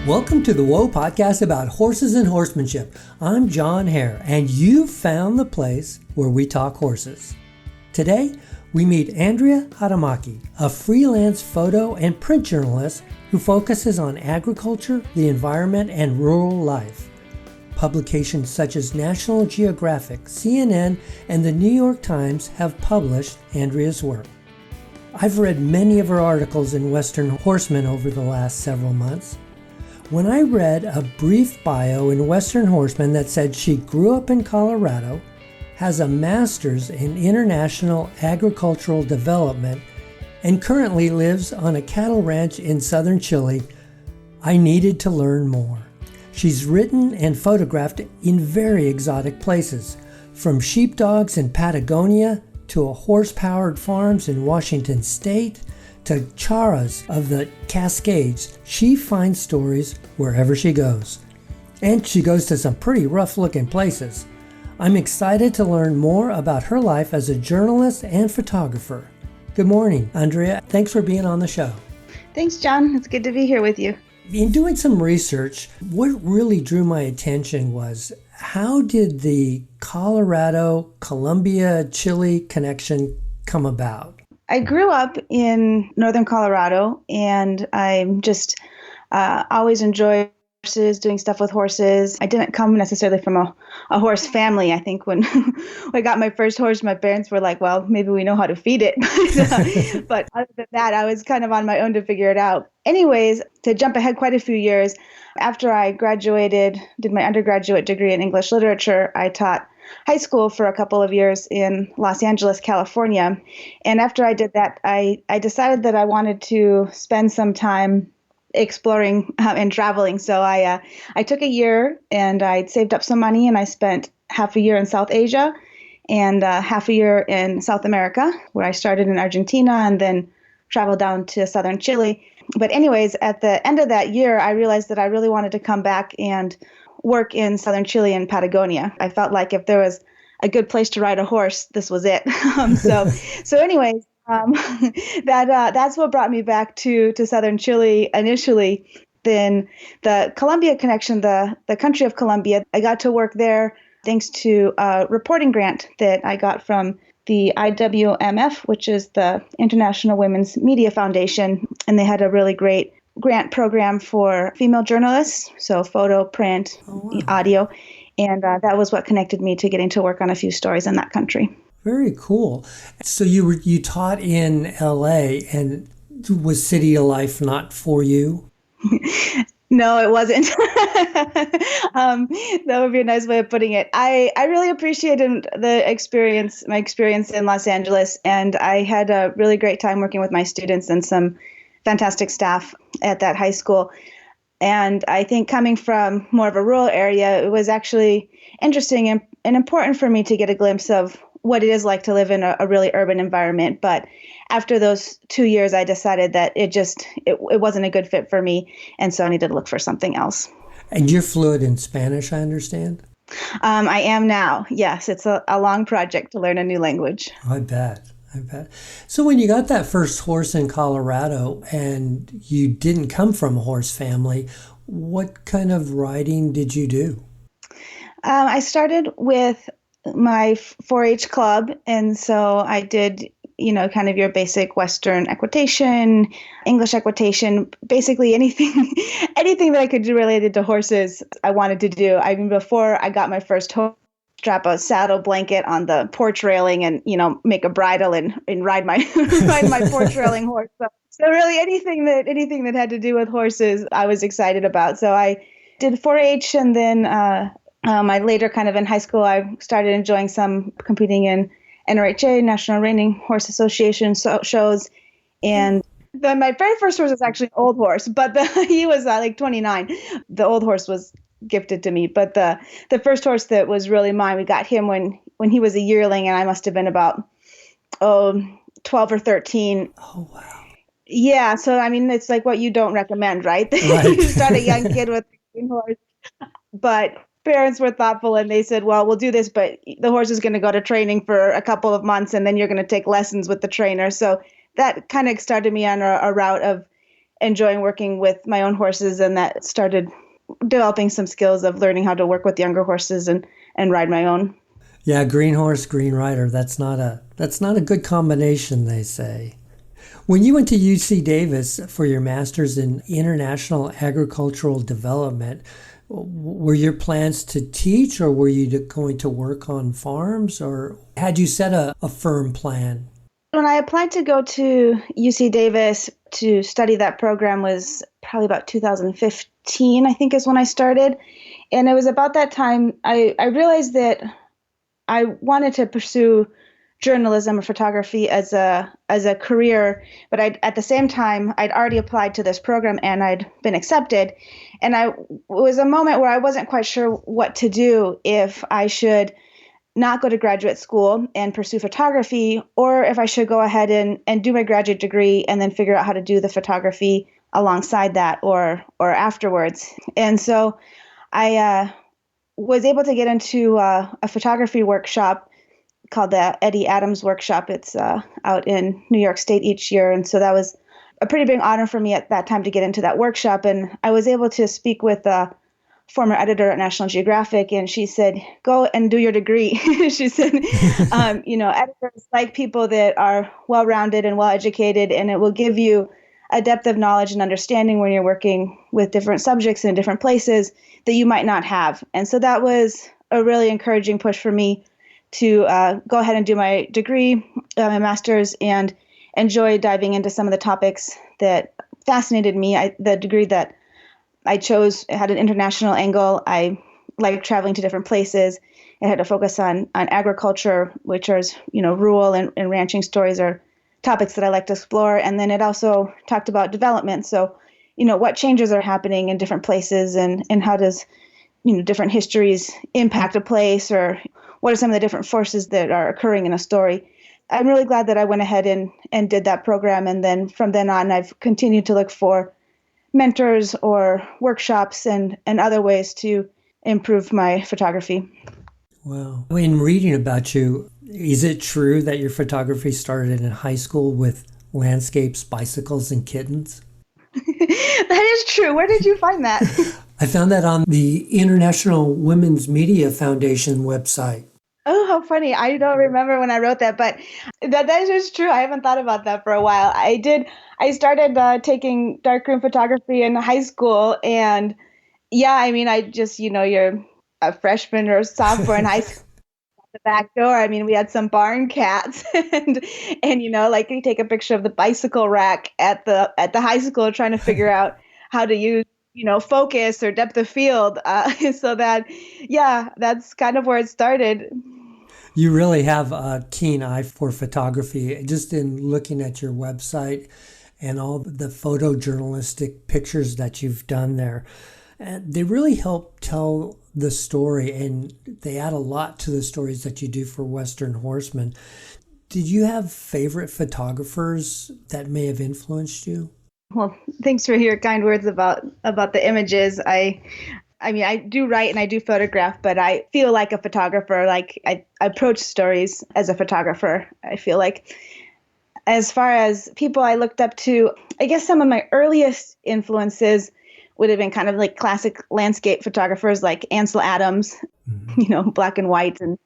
Welcome to the WOA podcast about horses and horsemanship. I'm John Hare, and you've found the place where we talk horses. Today, we meet Andria Hautamaki, a freelance photo and print journalist who focuses on agriculture, the environment, and rural life. Publications such as National Geographic, CNN, and the New York Times have published Andria's work. I've read many of her articles in Western Horseman over the last several months. When I read a brief bio in Western Horseman that said she grew up in Colorado, has a master's in international agricultural development, and currently lives on a cattle ranch in southern Chile, I needed to learn more. She's written and photographed in very exotic places, from sheepdogs in Patagonia to horse-powered farms in Washington State, to charas of the Cascades. She finds stories wherever she goes. And she goes to some pretty rough-looking places. I'm excited to learn more about her life as a journalist and photographer. Good morning, Andria. Thanks for being on the show. Thanks, John. It's good to be here with you. In doing some research, what really drew my attention was how did the Colorado, Colombia, Chile connection come about? I grew up in northern Colorado, and I just always enjoyed horses, doing stuff with horses. I didn't come necessarily from a horse family. I think when I got my first horse, my parents were like, well, maybe we know how to feed it. But other than that, I was kind of on my own to figure it out. Anyways, to jump ahead quite a few years, after I graduated, did my undergraduate degree in English literature, I taught high school for a couple of years in Los Angeles, California. And after I did that, I decided that I wanted to spend some time exploring and traveling. So I took a year and I saved up some money, and I spent half a year in South Asia and half a year in South America, where I started in Argentina and then traveled down to southern Chile. But anyways, at the end of that year, I realized that I really wanted to come back and work in southern Chile and Patagonia. I felt like if there was a good place to ride a horse, this was it. So anyways, that's what brought me back to southern Chile initially. Then the Colombia connection, the country of Colombia, I got to work there thanks to a reporting grant that I got from the IWMF, which is the International Women's Media Foundation, and they had a really great grant program for female journalists, so photo, print, audio, and that was what connected me to getting to work on a few stories in that country. Very cool. So you taught in LA, and was city life not for you? No, it wasn't. That would be a nice way of putting it. I really appreciated my experience in Los Angeles, and I had a really great time working with my students and some fantastic staff at that high school. And I think coming from more of a rural area, it was actually interesting and important for me to get a glimpse of what it is like to live in a really urban environment. But after those 2 years, I decided that it wasn't a good fit for me. And so I needed to look for something else. And you're fluent in Spanish, I understand? I am now. Yes, it's a long project to learn a new language. I bet. So when you got that first horse in Colorado and you didn't come from a horse family, what kind of riding did you do? I started with my 4-H club. And so I did, kind of your basic Western equitation, English equitation, basically anything that I could do related to horses, I wanted to do. I mean, before I got my first horse, strap a saddle blanket on the porch railing and, make a bridle and ride my porch railing horse. So really anything that had to do with horses, I was excited about. So I did 4-H, and then I later kind of in high school, I started enjoying some competing in NRHA, National Reining Horse Association shows. And then my very first horse was actually an old horse, but he was like 29. The old horse was gifted to me, but the first horse that was really mine, we got him when he was a yearling, and I must have been about 12 or 13. Oh wow. Yeah, so I mean, it's like what you don't recommend, right? Right. You start a young kid with a horse, but parents were thoughtful, and they said, well, we'll do this, but the horse is going to go to training for a couple of months, and then you're going to take lessons with the trainer. So that kind of started me on a route of enjoying working with my own horses, and that started developing some skills of learning how to work with younger horses and ride my own. Yeah, green horse, green rider. That's not a good combination, they say. When you went to UC Davis for your master's in international agricultural development, were your plans to teach, or were you going to work on farms, or had you set a firm plan? When I applied to go to UC Davis to study that program was probably about 2015, I think is when I started. And it was about that time I realized that I wanted to pursue journalism or photography as a career, but at the same time I'd already applied to this program and I'd been accepted, and it was a moment where I wasn't quite sure what to do, if I should not go to graduate school and pursue photography, or if I should go ahead and do my graduate degree and then figure out how to do the photography alongside that or afterwards. And so I was able to get into a photography workshop called the Eddie Adams Workshop. It's out in New York State each year. And so that was a pretty big honor for me at that time to get into that workshop. And I was able to speak with a former editor at National Geographic, and she said, go and do your degree. She said, editors like people that are well-rounded and well-educated, and it will give you a depth of knowledge and understanding when you're working with different subjects in different places that you might not have. And so that was a really encouraging push for me to go ahead and do my degree, my master's, and enjoy diving into some of the topics that fascinated me. The degree that I chose had an international angle. I like traveling to different places. It had to focus on agriculture, which is, rural and ranching stories are topics that I like to explore. And then it also talked about development. So, what changes are happening in different places, and how does, different histories impact a place, or what are some of the different forces that are occurring in a story. I'm really glad that I went ahead and did that program. And then from then on, I've continued to look for mentors or workshops and other ways to improve my photography. Wow. In reading about you, is it true that your photography started in high school with landscapes, bicycles, and kittens? That is true. Where did you find that? I found that on the International Women's Media Foundation website. Oh, how funny. I don't remember when I wrote that, but that is just true. I haven't thought about that for a while. I started taking darkroom photography in high school, and yeah, I just, you're a freshman or sophomore in high school. The back door. We had some barn cats, and you take a picture of the bicycle rack at the high school, trying to figure out how to use focus or depth of field. So that, yeah, that's kind of where it started. You really have a keen eye for photography. Just in looking at your website and all the photojournalistic pictures that you've done there, and they really help tell the story, and they add a lot to the stories that you do for Western Horseman. Did you have favorite photographers that may have influenced you? Well, thanks for your kind words about the images. I do write and I do photograph, but I feel like a photographer. Like I approach stories as a photographer. I feel like, as far as people I looked up to, I guess some of my earliest influences would have been kind of like classic landscape photographers like Ansel Adams, black and white and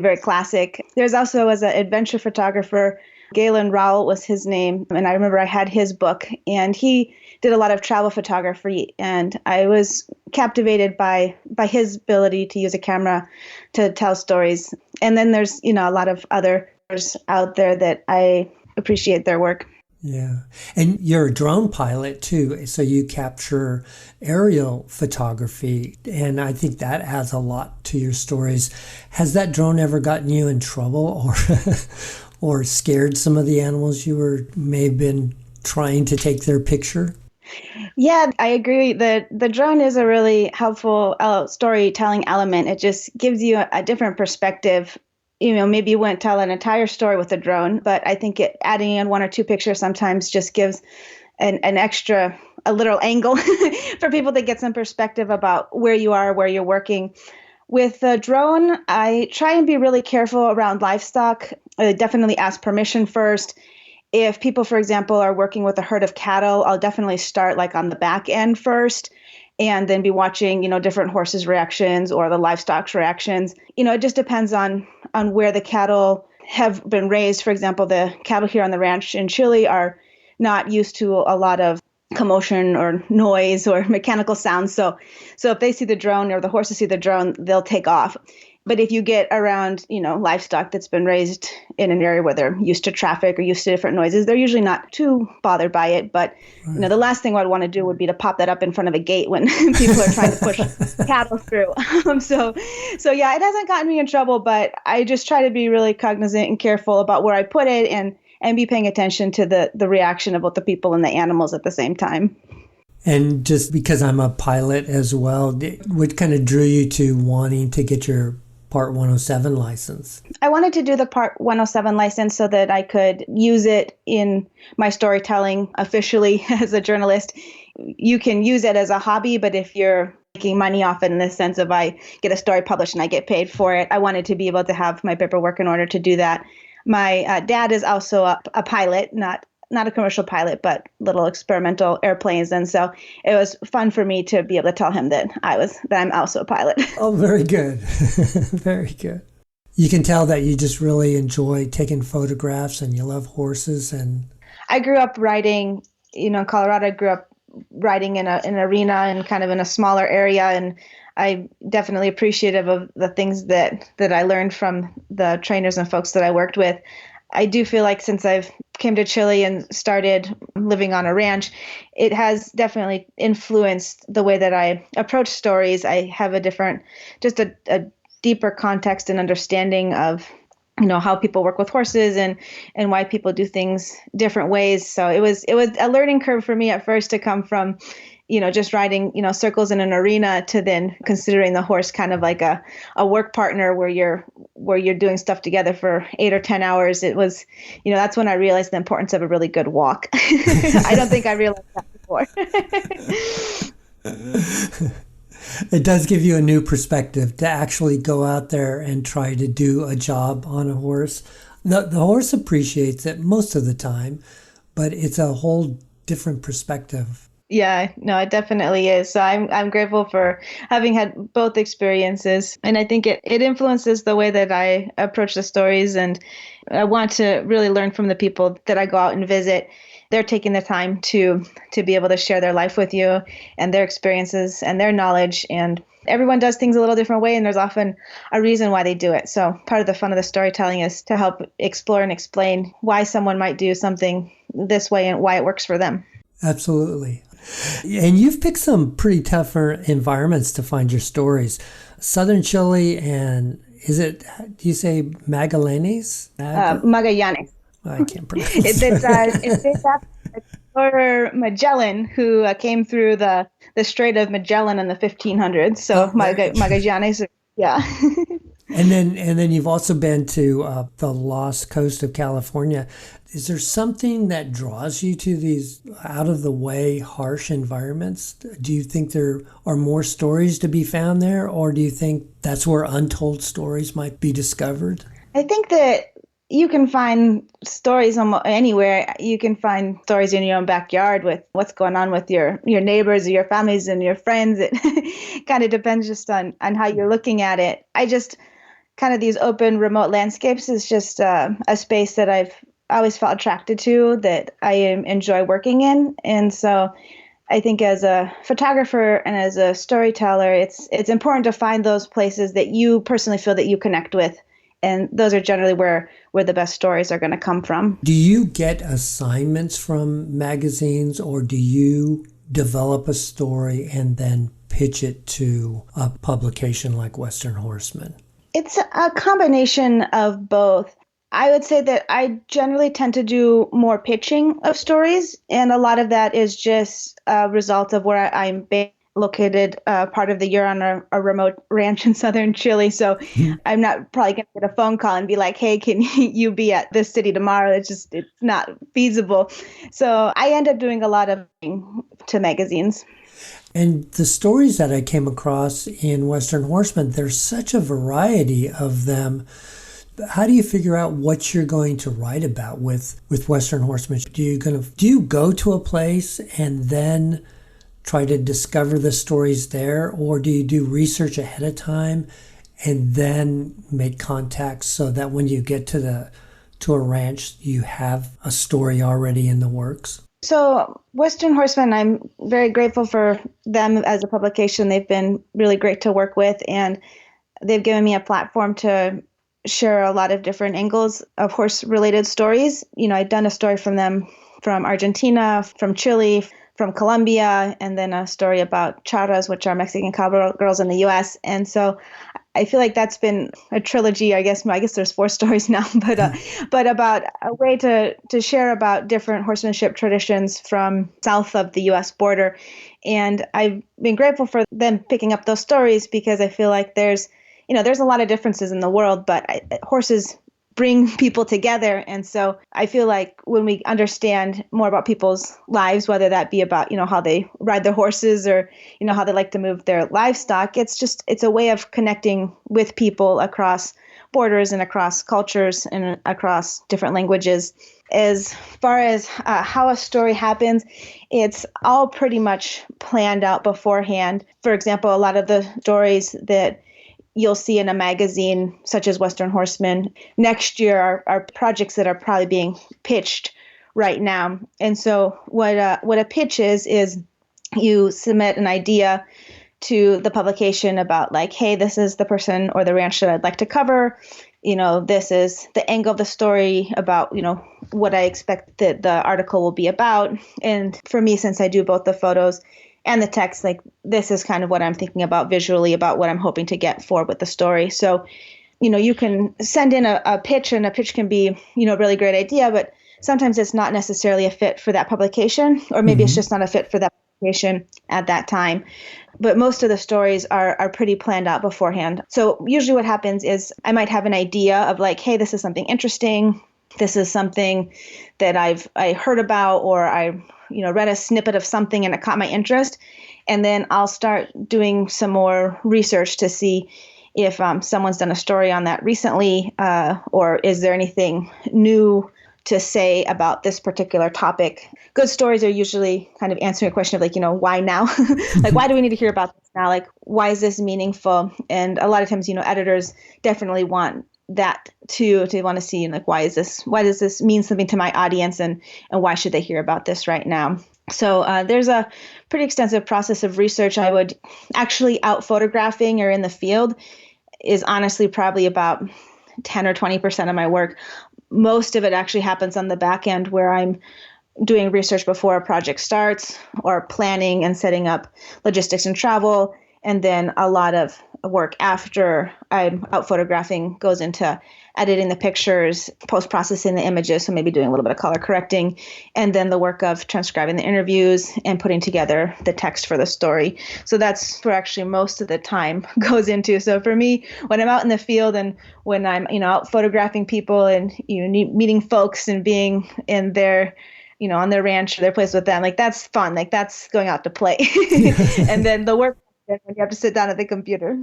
very classic. There's also, as an adventure photographer, Galen Rowell was his name. And I remember I had his book, and he did a lot of travel photography. And I was captivated by his ability to use a camera to tell stories. And then there's, a lot of others out there that I appreciate their work. Yeah. And you're a drone pilot too, so you capture aerial photography, and I think that adds a lot to your stories. Has that drone ever gotten you in trouble or scared some of the animals you may have been trying to take their picture? Yeah, I agree. The drone is a really helpful storytelling element. It just gives you a different perspective. Maybe you wouldn't tell an entire story with a drone, but I think adding in one or two pictures sometimes just gives an extra, a literal angle for people to get some perspective about where you are, where you're working. With the drone, I try and be really careful around livestock. I definitely ask permission first. If people, for example, are working with a herd of cattle, I'll definitely start like on the back end first and then be watching, different horses' reactions or the livestock's reactions. It just depends on where the cattle have been raised. For example, the cattle here on the ranch in Chile are not used to a lot of commotion or noise or mechanical sounds. So if they see the drone or the horses see the drone, they'll take off. But if you get around, livestock that's been raised in an area where they're used to traffic or used to different noises, they're usually not too bothered by it. But, the last thing I'd want to do would be to pop that up in front of a gate when people are trying to push cattle through. So yeah, it hasn't gotten me in trouble, but I just try to be really cognizant and careful about where I put it and be paying attention to the reaction of both the people and the animals at the same time. And just because I'm a pilot as well, what kind of drew you to wanting to get your Part 107 license? I wanted to do the Part 107 license so that I could use it in my storytelling officially as a journalist. You can use it as a hobby, but if you're making money off it in the sense of I get a story published and I get paid for it, I wanted to be able to have my paperwork in order to do that. My dad is also a pilot, not a commercial pilot, but little experimental airplanes. And so it was fun for me to be able to tell him that I'm also a pilot. Oh, very good. Very good. You can tell that you just really enjoy taking photographs and you love horses. And I grew up riding, in Colorado. I grew up riding in an arena and kind of in a smaller area. And I'm definitely appreciative of the things that I learned from the trainers and folks that I worked with. I do feel like since I've came to Chile and started living on a ranch, it has definitely influenced the way that I approach stories. I have a deeper context and understanding of, how people work with horses and why people do things different ways. So it was a learning curve for me at first to come from, just riding, circles in an arena to then considering the horse kind of like a work partner where you're doing stuff together for 8 or 10 hours. It was, that's when I realized the importance of a really good walk. I don't think I realized that before. It does give you a new perspective to actually go out there and try to do a job on a horse. The horse appreciates it most of the time, but it's a whole different perspective. Yeah, no, it definitely is. So I'm grateful for having had both experiences. And I think it influences the way that I approach the stories. And I want to really learn from the people that I go out and visit. They're taking the time to be able to share their life with you and their experiences and their knowledge. And everyone does things a little different way, and there's often a reason why they do it. So part of the fun of the storytelling is to help explore and explain why someone might do something this way and why it works for them. Absolutely. And you've picked some pretty tougher environments to find your stories. Southern Chile and do you say Magallanes? Magallanes. I can't pronounce it's Explorer Magellan who came through the Strait of Magellan in the 1500s. So Magallanes, yeah. And then you've also been to the Lost Coast of California. Is there something that draws you to these out-of-the-way, harsh environments? Do you think there are more stories to be found there, or do you think that's where untold stories might be discovered? I think that you can find stories almost anywhere. You can find stories in your own backyard with what's going on with your neighbors or your families and your friends. It kind of depends just on how you're looking at it. I just kind of these open, remote landscapes is just a space that I've always felt attracted to, that I enjoy working in. And so I think as a photographer and as a storyteller, it's important to find those places that you personally feel that you connect with. And those are generally where the best stories are going to come from. Do you get assignments from magazines, or do you develop a story and then pitch it to a publication like Western Horseman? It's a combination of both. I would say that I generally tend to do more pitching of stories, and a lot of that is just a result of where I'm located part of the year on a remote ranch in southern Chile. So I'm not probably going to get a phone call and be like, hey, can you be at this city tomorrow? It's not feasible. So I end up doing a lot of to magazines. And the stories that I came across in Western Horseman, there's such a variety of them. how do you figure out what you're going to write about with Western Horsemanship? Do you go to a place and then try to discover the stories there, or do you do research ahead of time and then make contacts so that when you get to a ranch, you have a story already in the works? So Western Horseman, I'm very grateful for them as a publication. They've been really great to work with, and they've given me a platform to share a lot of different angles of horse-related stories. I'd done a story from them from Argentina, from Chile, from Colombia, and then a story about charras, which are Mexican cowgirls in the U.S. And so I feel like that's been a trilogy. I guess there's 4 stories now, but about a way to share about different horsemanship traditions from south of the U.S. border. And I've been grateful for them picking up those stories because I feel like there's a lot of differences in the world, but horses bring people together. And so I feel like when we understand more about people's lives, whether that be about, how they ride their horses or, how they like to move their livestock, it's a way of connecting with people across borders and across cultures and across different languages. As far as how a story happens, it's all pretty much planned out beforehand. For example, a lot of the stories that you'll see in a magazine such as Western Horseman next year are projects that are probably being pitched right now. And so what a pitch is you submit an idea to the publication about like, hey, this is the person or the ranch that I'd like to cover. This is the angle of the story about, what I expect that the article will be about. And for me, since I do both the photos and the text, like this is kind of what I'm thinking about visually, about what I'm hoping to get for with the story. So, you can send in a pitch, and a pitch can be, a really great idea, but sometimes it's not necessarily a fit for that publication, or maybe it's just not a fit for that publication at that time. But most of the stories are pretty planned out beforehand. So usually what happens is I might have an idea of like, hey, this is something interesting. This is something that I heard about, or I read a snippet of something and it caught my interest. And then I'll start doing some more research to see if someone's done a story on that recently, or is there anything new to say about this particular topic. Good stories are usually kind of answering a question of like, why now? Like, why do we need to hear about this now? Like, why is this meaningful? And a lot of times, editors definitely want that too, to want to see like, why does this mean something to my audience, and why should they hear about this right now? So there's a pretty extensive process of research. I would actually out photographing or in the field is honestly probably about 10 or 20% of my work. Most of it actually happens on the back end where I'm doing research before a project starts, or planning and setting up logistics and travel. And then a lot of work after I'm out photographing goes into editing the pictures, post-processing the images, so maybe doing a little bit of color correcting, and then the work of transcribing the interviews and putting together the text for the story. So that's where actually most of the time goes into. So for me, when I'm out in the field and when I'm out photographing people and meeting folks and being in their on their ranch or their place with them, like that's fun, like that's going out to play. And then the work when you have to sit down at the computer.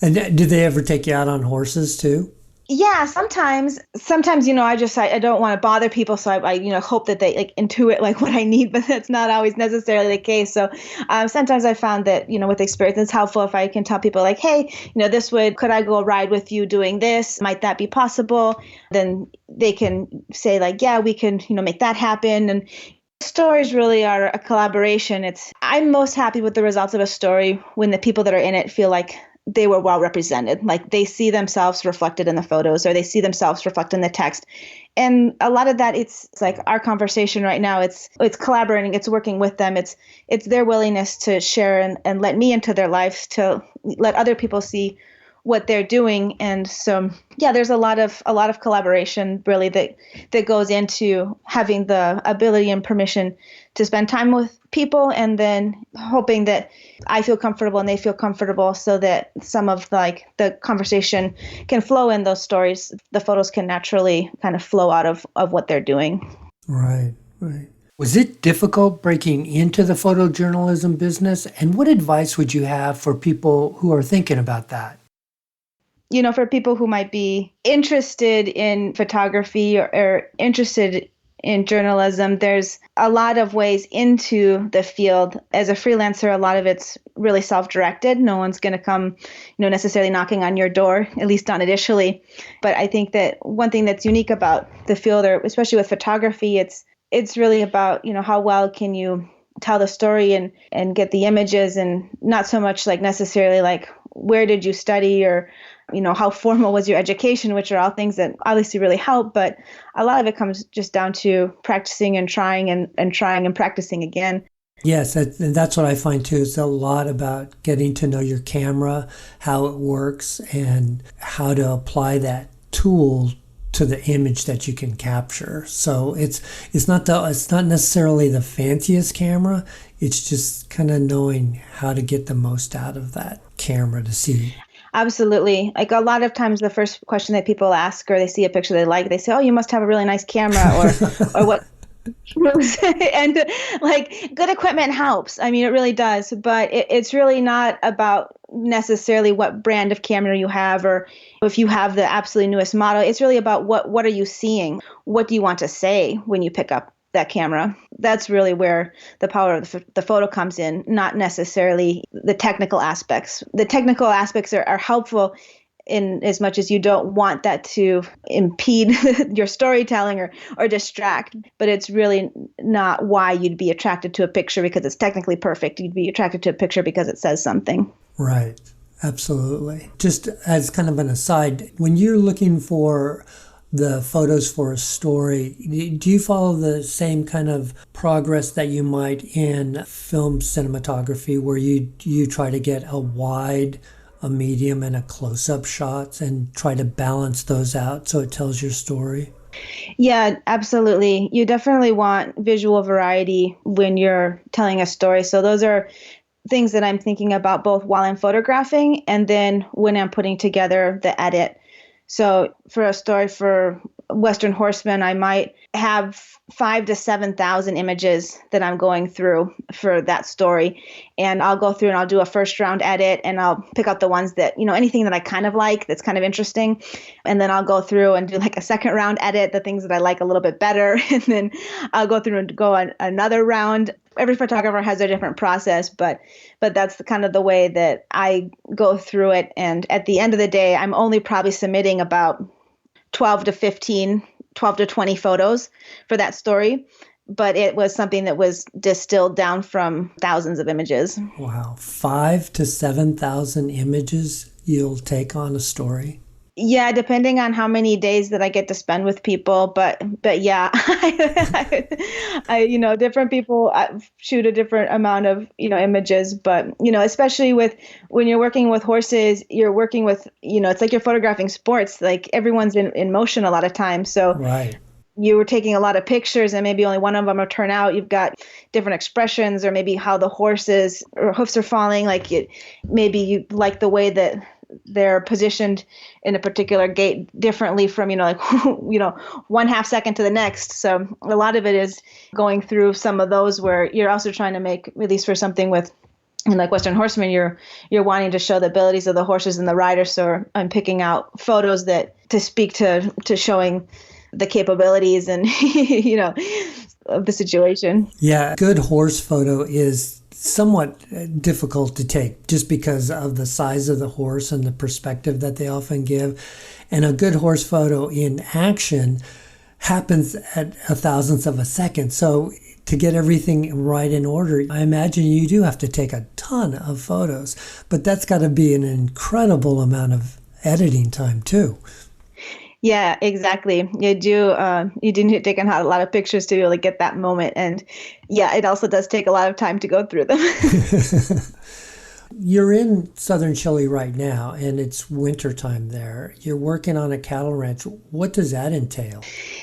And do they ever take you out on horses too? Yeah, sometimes, I don't want to bother people. So I hope that they like intuit like what I need, but that's not always necessarily the case. So sometimes I found that, with experience, it's helpful if I can tell people like, hey, could I go ride with you doing this? Might that be possible? Then they can say like, yeah, we can, make that happen. And stories really are a collaboration. I'm most happy with the results of a story when the people that are in it feel like they were well represented, like they see themselves reflected in the photos, or they see themselves reflected in the text. And a lot of that, it's like our conversation right now, it's collaborating, it's working with them, it's their willingness to share and let me into their lives, to let other people see what they're doing. And so, yeah, there's a lot of collaboration really that goes into having the ability and permission to spend time with people, and then hoping that I feel comfortable and they feel comfortable, so that some of the conversation can flow in those stories. The photos can naturally kind of flow out of what they're doing. Right. Was it difficult breaking into the photojournalism business? And what advice would you have for people who are thinking about that? for people who might be interested in photography or interested in journalism, there's a lot of ways into the field. As a freelancer, a lot of it's really self-directed. No one's going to come, necessarily knocking on your door, at least not initially. But I think that one thing that's unique about the field, or especially with photography, it's really about, how well can you tell the story and get the images, and not so much like necessarily like where did you study or how formal was your education, which are all things that obviously really help. But a lot of it comes just down to practicing and trying and trying and practicing again. Yes, that's what I find too. It's a lot about getting to know your camera, how it works, and how to apply that tool to the image that you can capture. So it's not necessarily the fanciest camera. It's just kind of knowing how to get the most out of that camera to see. Like a lot of times the first question that people ask, or they see a picture they like, they say, "Oh, you must have a really nice camera," or what. And like good equipment helps. I mean, it really does, but it's really not about necessarily what brand of camera you have, or if you have the absolutely newest model. It's really about what are you seeing? What do you want to say when you pick up that camera? That's really where the power of the photo comes in, not necessarily the technical aspects. The technical aspects are helpful in as much as you don't want that to impede your storytelling or distract. But it's really not why you'd be attracted to a picture because it's technically perfect. You'd be attracted to a picture because it says something. Right. Absolutely. Just as kind of an aside, when you're looking for the photos for a story, do you follow the same kind of progress that you might in film cinematography, where you try to get a wide, a medium, and a close-up shots and try to balance those out so it tells your story? Yeah, absolutely. You definitely want visual variety when you're telling a story. So those are things that I'm thinking about both while I'm photographing and then when I'm putting together the edit. So for a story for Western Horseman, I might have 5,000 to 7,000 images that I'm going through for that story. And I'll go through and I'll do a first round edit, and I'll pick out the ones that, anything that I kind of like, that's kind of interesting. And then I'll go through and do like a second round edit, the things that I like a little bit better. And then I'll go through and go on another round. Every photographer has a different process, but that's kind of the way that I go through it. And at the end of the day, I'm only probably submitting about 12 to 20 photos for that story. But it was something that was distilled down from thousands of images. Wow. 5,000 to 7,000 images you'll take on a story? Yeah, depending on how many days that I get to spend with people, but yeah, different people shoot a different amount of images, but especially when you're working with horses, you're working with it's like you're photographing sports. Like everyone's in motion a lot of times, so right. You were taking a lot of pictures, and maybe only one of them will turn out. You've got different expressions, or maybe how the horses or hoofs are falling. Maybe you like the way that they're positioned in a particular gait differently from, 1/2 second to the next. So a lot of it is going through some of those where you're also trying to make, at least for something with, like Western Horseman, you're wanting to show the abilities of the horses and the riders. So I'm picking out photos that to speak to showing the capabilities and, of the situation. Yeah, good horse photo is somewhat difficult to take just because of the size of the horse and the perspective that they often give. And a good horse photo in action happens at a thousandth of a second. So to get everything right in order, I imagine you do have to take a ton of photos, but that's got to be an incredible amount of editing time too. Yeah, exactly. You do need to take a lot of pictures to be able to get that moment. And yeah, it also does take a lot of time to go through them. You're in southern Chile right now, and it's wintertime there. You're working on a cattle ranch. What does that entail?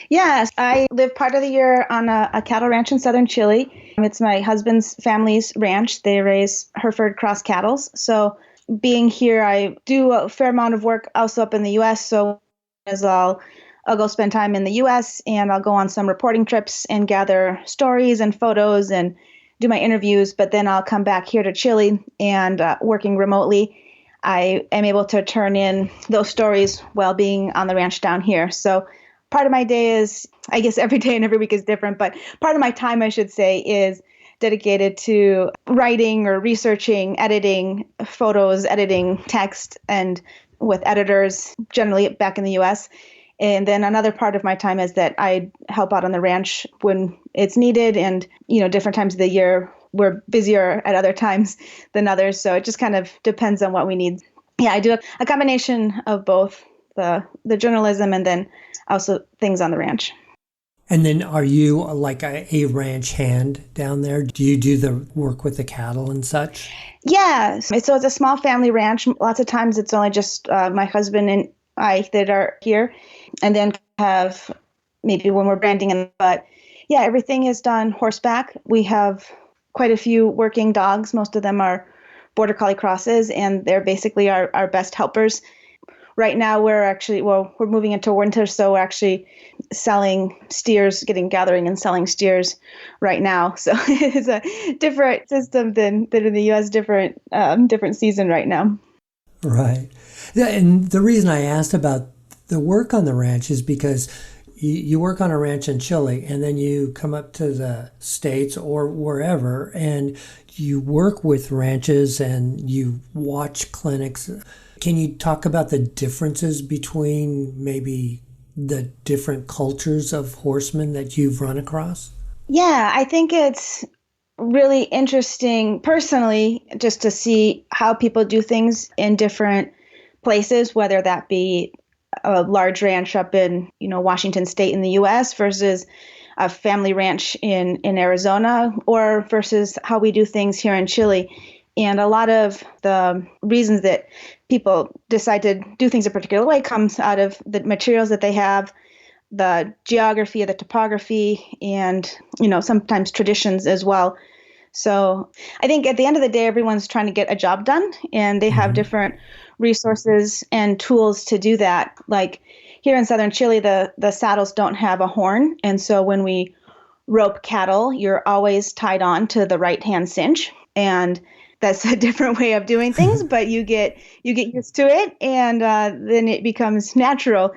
Yes, I live part of the year on a cattle ranch in southern Chile. It's my husband's family's ranch. They raise Hereford cross cattle. So being here, I do a fair amount of work also up in the U.S., so as I'll go spend time in the U.S. and I'll go on some reporting trips and gather stories and photos and do my interviews. But then I'll come back here to Chile and working remotely. I am able to turn in those stories while being on the ranch down here. So part of my day is, I guess every day and every week is different, but part of my time, I should say, is dedicated to writing or researching, editing photos, editing text, and with editors generally back in the US. And then another part of my time is that I help out on the ranch when it's needed, and different times of the year we're busier at other times than others. So it just kind of depends on what we need. Yeah, I do a combination of both the journalism and then also things on the ranch. And then are you like a ranch hand down there? Do you do the work with the cattle and such? Yeah. So it's a small family ranch. Lots of times it's only just my husband and I that are here. And then have maybe when we're branding. But yeah, everything is done horseback. We have quite a few working dogs. Most of them are border collie crosses, and they're basically our best helpers. Right now, we're moving into winter, so we're actually selling steers, gathering and selling steers right now. So it's a different system than in the U.S., different season right now. Right. Yeah, and the reason I asked about the work on the ranch is because you work on a ranch in Chile, and then you come up to the States or wherever, and you work with ranches and you watch clinics. Can you talk about the differences between maybe the different cultures of horsemen that you've run across? Yeah, I think it's really interesting personally just to see how people do things in different places, whether that be a large ranch up in Washington State in the U.S. versus a family ranch in Arizona, or versus how we do things here in Chile. And a lot of the reasons that people decide to do things a particular way comes out of the materials that they have, the geography, the topography, and sometimes traditions as well. So I think at the end of the day, everyone's trying to get a job done, and they have different resources and tools to do that. Like here in southern Chile, the saddles don't have a horn, and so when we rope cattle, you're always tied on to the right hand cinch, and that's a different way of doing things, but you get used to it, and then it becomes natural.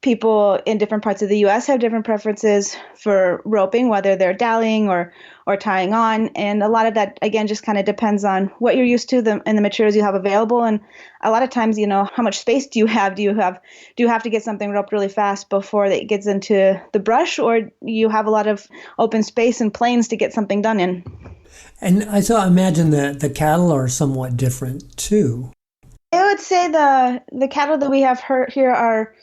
People in different parts of the U.S. have different preferences for roping, whether they're dallying or tying on, and a lot of that again just kind of depends on what you're used to and the materials you have available. And a lot of times, how much space do you have? Do you have to get something roped really fast before it gets into the brush, or you have a lot of open space and plains to get something done in? And I imagine that the cattle are somewhat different too. I would say the cattle that we have here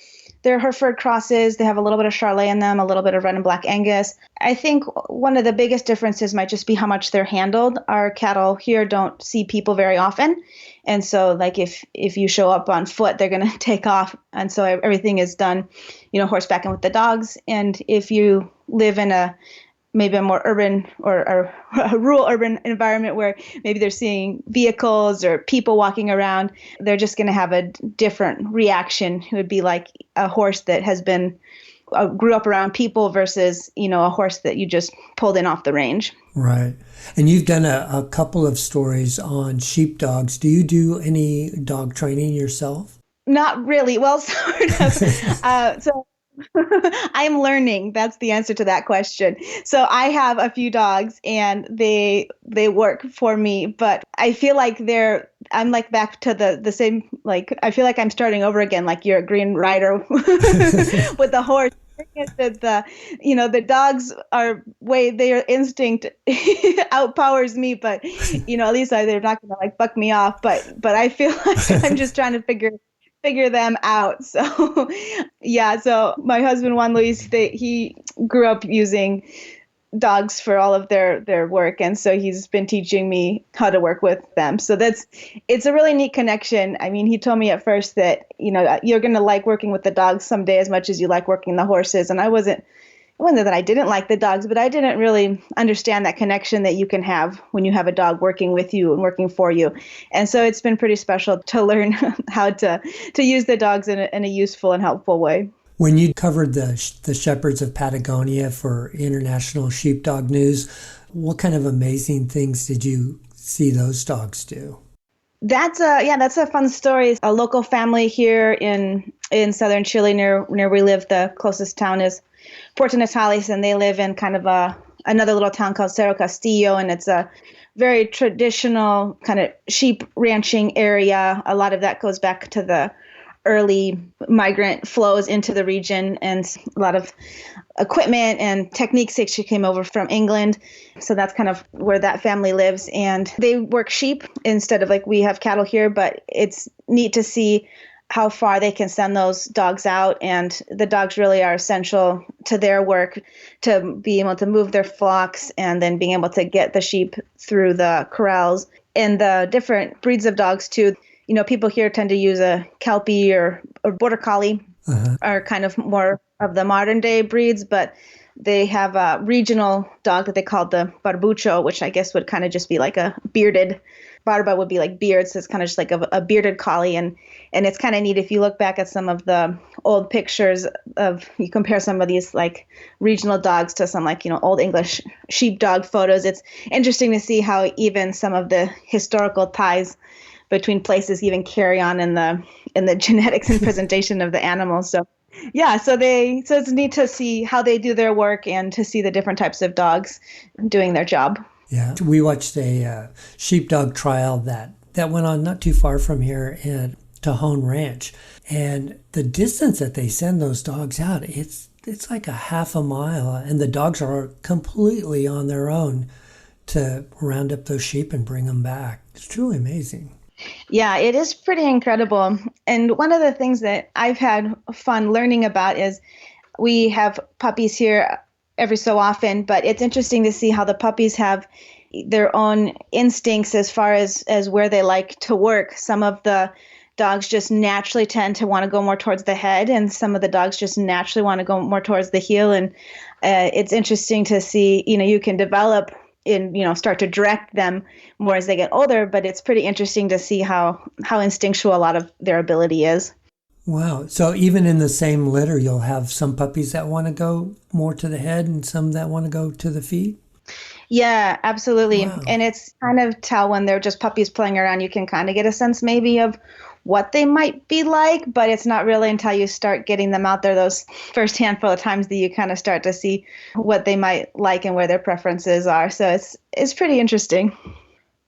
they're Hereford crosses. They have a little bit of Charolais in them, a little bit of red and black Angus. I think one of the biggest differences might just be how much they're handled. Our cattle here don't see people very often. And so like if you show up on foot, they're going to take off. And so everything is done, horseback and with the dogs. And if you live in maybe a more urban or a rural urban environment where maybe they're seeing vehicles or people walking around, they're just going to have a different reaction. It would be like a horse that has been grew up around people versus, a horse that you just pulled in off the range. Right. And you've done a couple of stories on sheepdogs. Do you do any dog training yourself? Not really. Well, sort of. So I'm learning. That's the answer to that question. So I have a few dogs and they work for me, but I feel like I'm like back to the same, like, I feel like I'm starting over again, like you're a green rider with the horse. That the dogs their instinct outpowers me, but at least they're not gonna like buck me off. But I feel like I'm just trying to figure them out. So yeah, so my husband Juan Luis, he grew up using dogs for all of their work, and so he's been teaching me how to work with them. So it's a really neat connection. I mean, he told me at first that you're going to like working with the dogs someday as much as you like working the horses, and it wasn't that I didn't like the dogs, but I didn't really understand that connection that you can have when you have a dog working with you and working for you. And so it's been pretty special to learn how to use the dogs in a useful and helpful way. When you covered the shepherds of Patagonia for International Sheepdog News, what kind of amazing things did you see those dogs do? That's a fun story. A local family here in southern Chile, near where we live. The closest town is Puerto Natales, and they live in kind of another little town called Cerro Castillo, and it's a very traditional kind of sheep ranching area. A lot of that goes back to the early migrant flows into the region, and a lot of equipment and techniques actually came over from England. So that's kind of where that family lives. And they work sheep instead of like we have cattle here, but it's neat to see how far they can send those dogs out. And the dogs really are essential to their work, to be able to move their flocks and then being able to get the sheep through the corrals. And the different breeds of dogs too. You know, people here tend to use a Kelpie or Border Collie, are kind of more of the modern day breeds, but they have a regional dog that they call the Barbucho, which I guess would kind of just be like a bearded, Barba would be like beard, so it's kind of just like a bearded collie. And it's kind of neat if you look back at some of the old pictures you compare some of these like regional dogs to some like, old English sheepdog photos. It's interesting to see how even some of the historical ties between places even carry on in the genetics and presentation of the animals. So yeah, so it's neat to see how they do their work and to see the different types of dogs doing their job. Yeah, we watched a sheepdog trial that went on not too far from here in Tajon Ranch, and the distance that they send those dogs out, it's like a half a mile, and the dogs are completely on their own to round up those sheep and bring them back. It's truly amazing. Yeah, it is pretty incredible. And one of the things that I've had fun learning about is we have puppies here every so often, but it's interesting to see how the puppies have their own instincts as far as where they like to work. Some of the dogs just naturally tend to want to go more towards the head, and some of the dogs just naturally want to go more towards the heel. And it's interesting to see, you can develop start to direct them more as they get older, but it's pretty interesting to see how instinctual a lot of their ability is. Wow. So even in the same litter, you'll have some puppies that want to go more to the head and some that want to go to the feet? Yeah, absolutely. Wow. And it's kind of tell when they're just puppies playing around, you can kind of get a sense maybe of what they might be like, but it's not really until you start getting them out there those first handful of times that you kind of start to see what they might like and where their preferences are. So it's pretty interesting.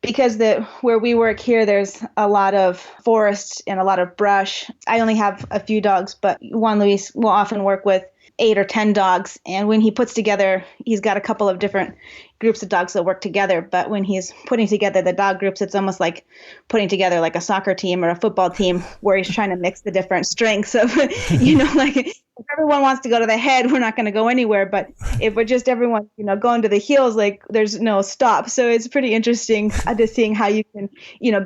Because where we work here, there's a lot of forest and a lot of brush. I only have a few dogs, but Juan Luis will often work with 8 or 10 dogs. And when he puts together, he's got a couple of different groups of dogs that work together. But when he's putting together the dog groups, it's almost like putting together like a soccer team or a football team where he's trying to mix the different strengths of, like if everyone wants to go to the head, we're not going to go anywhere. But if we're just everyone, going to the heels, like there's no stop. So it's pretty interesting just seeing how you can,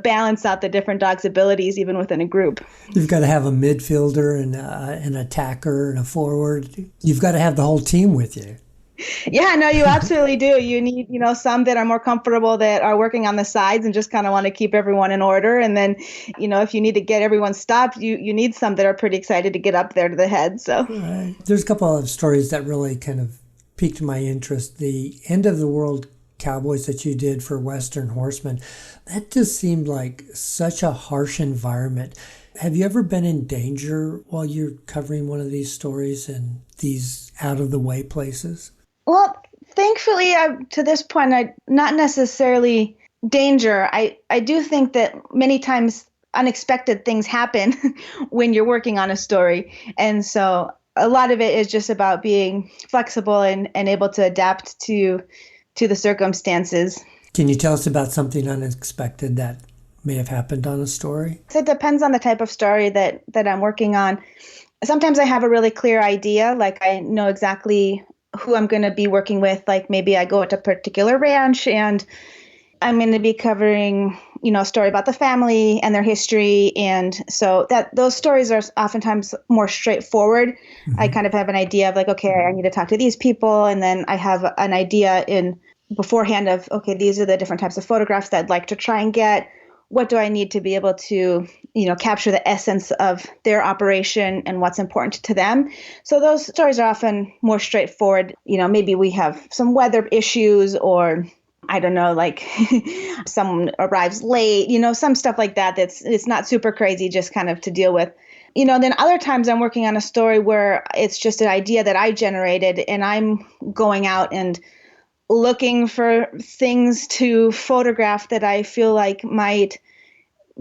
balance out the different dogs' abilities even within a group. You've got to have a midfielder and an attacker and a forward. You've got to have the whole team with you. Yeah, no, you absolutely do. You need, some that are more comfortable that are working on the sides and just kind of want to keep everyone in order. And then, if you need to get everyone stopped, you need some that are pretty excited to get up there to the head. So right. There's a couple of stories that really kind of piqued my interest. The end of the world cowboys that you did for Western Horseman, that just seemed like such a harsh environment. Have you ever been in danger while you're covering one of these stories in these out-of-the-way places? Well, thankfully, to this point, not necessarily danger. I do think that many times unexpected things happen when you're working on a story. And so a lot of it is just about being flexible and able to adapt to the circumstances. Can you tell us about something unexpected that may have happened on a story? So it depends on the type of story that I'm working on. Sometimes I have a really clear idea, like I know exactly who I'm going to be working with. Like maybe I go to a particular ranch and I'm going to be covering, a story about the family and their history. And so those stories are oftentimes more straightforward. Mm-hmm. I kind of have an idea of like, okay, I need to talk to these people. And then I have an idea in beforehand of, okay, these are the different types of photographs that I'd like to try and get. What do I need to be able to, capture the essence of their operation and what's important to them? So those stories are often more straightforward. Maybe we have some weather issues or I don't know, like someone arrives late, some stuff like that. It's not super crazy, just kind of to deal with. Then other times I'm working on a story where it's just an idea that I generated, and I'm going out and looking for things to photograph that I feel like might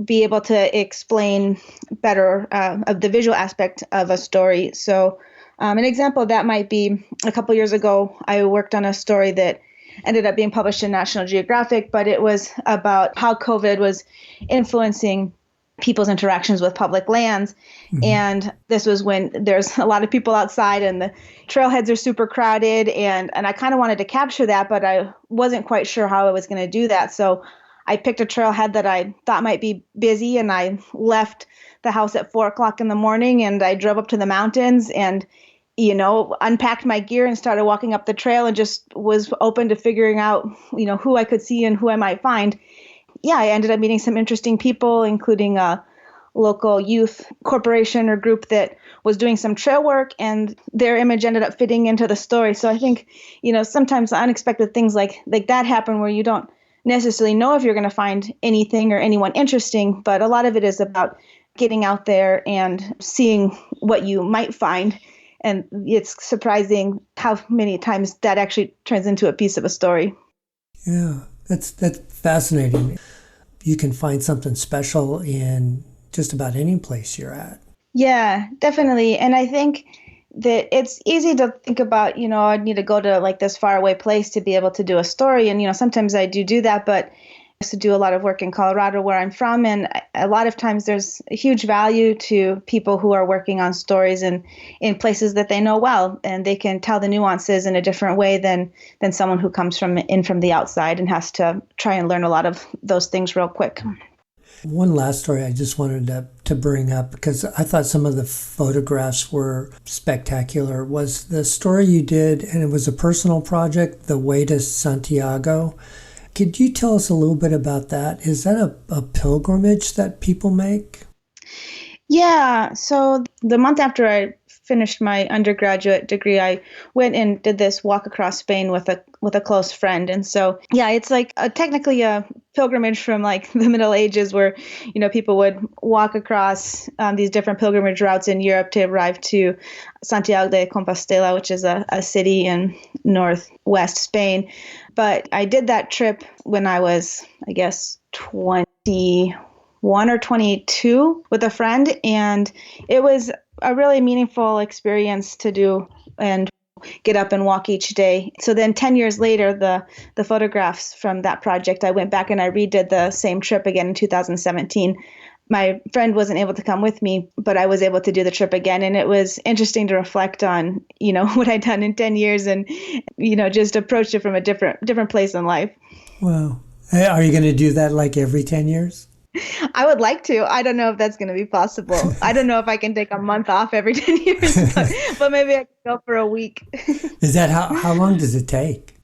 be able to explain better of the visual aspect of a story. So an example of that might be a couple years ago, I worked on a story that ended up being published in National Geographic, but it was about how COVID was influencing people's interactions with public lands. Mm-hmm. And this was when there's a lot of people outside and the trailheads are super crowded. And I kind of wanted to capture that, but I wasn't quite sure how I was going to do that. So I picked a trailhead that I thought might be busy, and I left the house at 4:00 in the morning, and I drove up to the mountains and, unpacked my gear and started walking up the trail, and just was open to figuring out, who I could see and who I might find. Yeah, I ended up meeting some interesting people, including a local youth corporation or group that was doing some trail work, and their image ended up fitting into the story. So I think, sometimes unexpected things like that happen where you don't necessarily know if you're going to find anything or anyone interesting, but a lot of it is about getting out there and seeing what you might find. And it's surprising how many times that actually turns into a piece of a story. Yeah, that's fascinating. You can find something special in just about any place you're at. Yeah, definitely. And I think that it's easy to think about, I'd need to go to like this faraway place to be able to do a story. And, sometimes I do that, but I used to do a lot of work in Colorado where I'm from. And a lot of times there's a huge value to people who are working on stories in places that they know well, and they can tell the nuances in a different way than someone who comes from the outside and has to try and learn a lot of those things real quick. One last story I just wanted to bring up, because I thought some of the photographs were spectacular, was the story you did, and it was a personal project, The Way to Santiago. Could you tell us a little bit about that? Is that a pilgrimage that people make? Yeah. So the month after I finished my undergraduate degree, I went and did this walk across Spain with a close friend. And so, yeah, it's like technically a pilgrimage from like the Middle Ages where, people would walk across these different pilgrimage routes in Europe to arrive to Santiago de Compostela, which is a city in northwest Spain. But I did that trip when I was, I guess, 21 or 22 with a friend, and it was a really meaningful experience to do and get up and walk each day. So then 10 years later, the photographs from that project, I went back and I redid the same trip again in 2017. My friend wasn't able to come with me, but I was able to do the trip again. And it was interesting to reflect on, what I'd done in 10 years and, just approach it from a different place in life. Wow. Hey, are you going to do that like every 10 years? I would like to. I don't know if that's going to be possible. I don't know if I can take a month off every 10 years, but maybe I can go for a week. Is that how long does it take?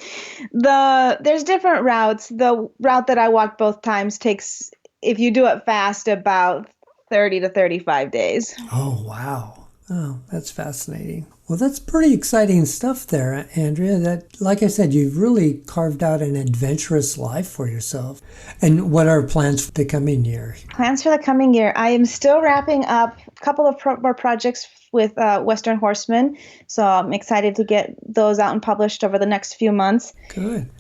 There's different routes. The route that I walked both times takes, if you do it fast, about 30 to 35 days. Oh, wow. Oh, that's fascinating. Well, that's pretty exciting stuff there, Andria. That, like I said, you've really carved out an adventurous life for yourself. And what are plans for the coming year? Plans for the coming year. I am still wrapping up a couple of more projects with Western Horseman. So I'm excited to get those out and published over the next few months. Good.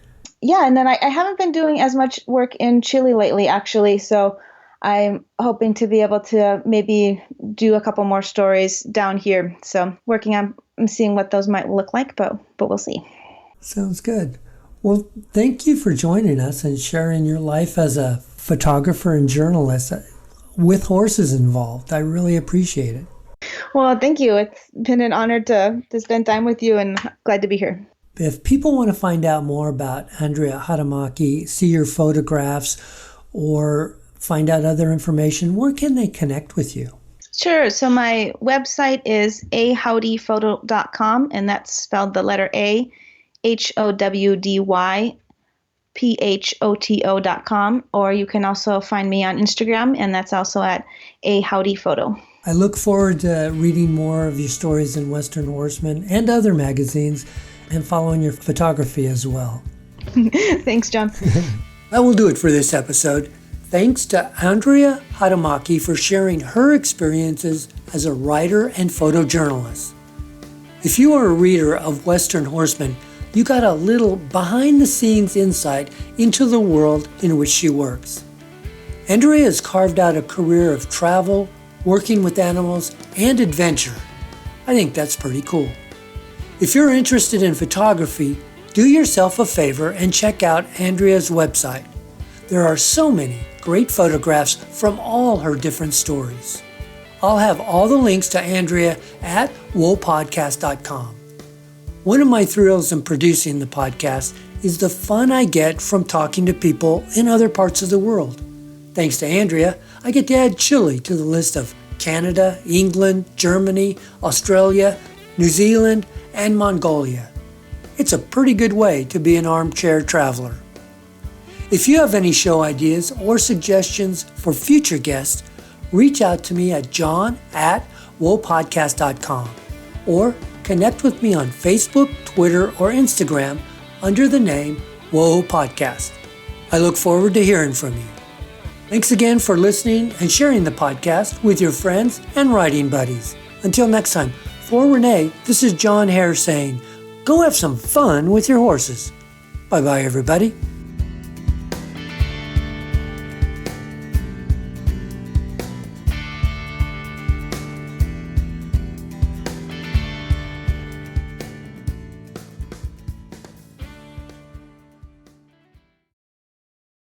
Yeah, and then I haven't been doing as much work in Chile lately, actually. So I'm hoping to be able to maybe do a couple more stories down here. So working on seeing what those might look like, but we'll see. Sounds good. Well, thank you for joining us and sharing your life as a photographer and journalist with horses involved. I really appreciate it. Well, thank you. It's been an honor to spend time with you, and glad to be here. If people want to find out more about Andria Hautamaki, see your photographs, or find out other information, where can they connect with you? Sure. So my website is ahowdyphoto.com, and that's spelled the letter A, HOWDYPHOTO.com. Or you can also find me on Instagram, and that's also at ahowdyphoto. I look forward to reading more of your stories in Western Horseman and other magazines and following your photography as well. Thanks, John. That will do it for this episode. Thanks to Andria Hautamaki for sharing her experiences as a writer and photojournalist. If you are a reader of Western Horseman, you got a little behind-the-scenes insight into the world in which she works. Andria has carved out a career of travel, working with animals, and adventure. I think that's pretty cool. If you're interested in photography, do yourself a favor and check out Andria's website. There are so many great photographs from all her different stories. I'll have all the links to Andria at wopodcast.com. One of my thrills in producing the podcast is the fun I get from talking to people in other parts of the world. Thanks to Andria, I get to add Chile to the list of Canada, England, Germany, Australia, New Zealand, and Mongolia. It's a pretty good way to be an armchair traveler. If you have any show ideas or suggestions for future guests, reach out to me at john@wopodcast.com or connect with me on Facebook, Twitter, or Instagram under the name Whoa Podcast. I look forward to hearing from you. Thanks again for listening and sharing the podcast with your friends and riding buddies. Until next time, for Renee, this is John Hare saying, go have some fun with your horses. Bye-bye, everybody.